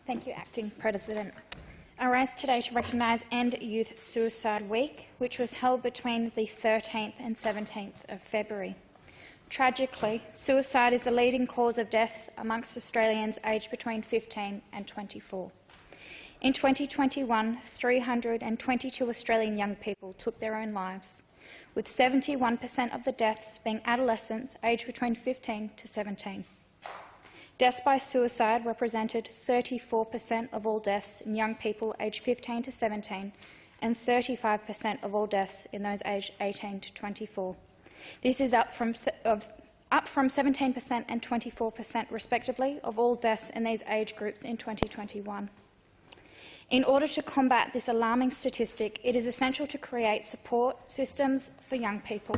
Thank you, Acting President. I rise today to recognise End Youth Suicide Week, which was held between the 13th and 17th of February. Tragically, suicide is the leading cause of death amongst Australians aged between 15 and 24. In 2021, 322 Australian young people took their own lives, with 71% of the deaths being adolescents aged between 15 to 17. Deaths by suicide represented 34% of all deaths in young people aged 15 to 17 and 35% of all deaths in those aged 18 to 24. This is up from 17% and 24% respectively of all deaths in these age groups in 2021. In order to combat this alarming statistic, it is essential to create support systems for young people.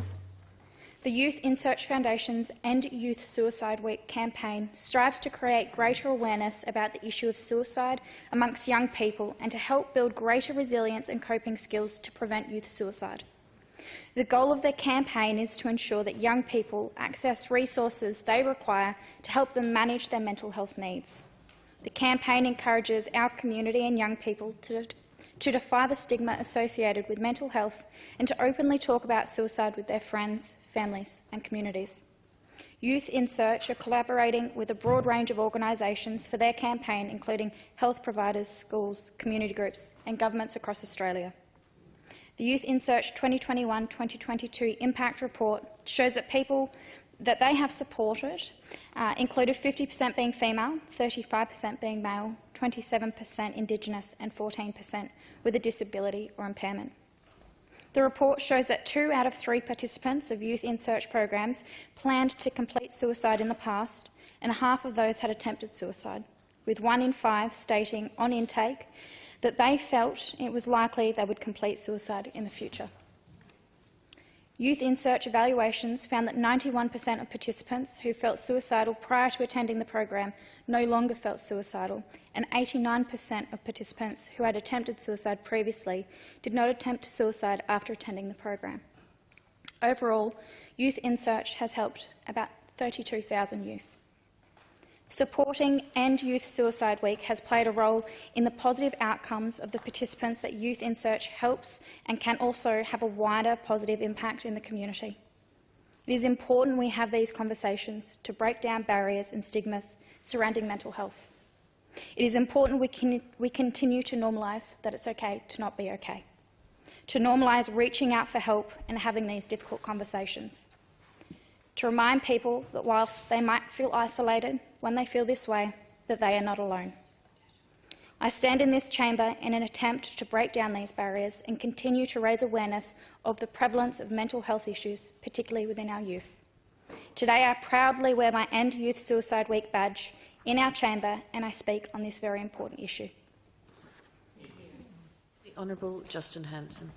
The Youth in Search Foundation's End Youth Suicide Week campaign strives to create greater awareness about the issue of suicide amongst young people and to help build greater resilience and coping skills to prevent youth suicide. The goal of their campaign is to ensure that young people access resources they require to help them manage their mental health needs. The campaign encourages our community and young people to defy the stigma associated with mental health and to openly talk about suicide with their friends, families and communities. Youth in Search are collaborating with a broad range of organisations for their campaign, including health providers, schools, community groups and governments across Australia. The Youth in Search 2021-2022 Impact Report shows that people that they have supported included 50% being female, 35% being male, 27% Indigenous and 14% with a disability or impairment. The report shows that 2 out of 3 participants of Youth in Search programs planned to complete suicide in the past, and half of those had attempted suicide, with 1 in 5 stating on intake that they felt it was likely they would complete suicide in the future. Youth in Search evaluations found that 91% of participants who felt suicidal prior to attending the program no longer felt suicidal, and 89% of participants who had attempted suicide previously did not attempt suicide after attending the program. Overall, Youth in Search has helped about 32,000 youth. Supporting End Youth Suicide Week has played a role in the positive outcomes of the participants that Youth in Search helps and can also have a wider positive impact in the community. It is important we have these conversations to break down barriers and stigmas surrounding mental health. It is important we continue to normalise that it's okay to not be okay, to normalise reaching out for help and having these difficult conversations, to remind people that whilst they might feel isolated when they feel this way, that they are not alone. I stand in this chamber in an attempt to break down these barriers and continue to raise awareness of the prevalence of mental health issues, particularly within our youth. Today I proudly wear my End Youth Suicide Week badge in our chamber and I speak on this very important issue. The Honourable Justin Hanson.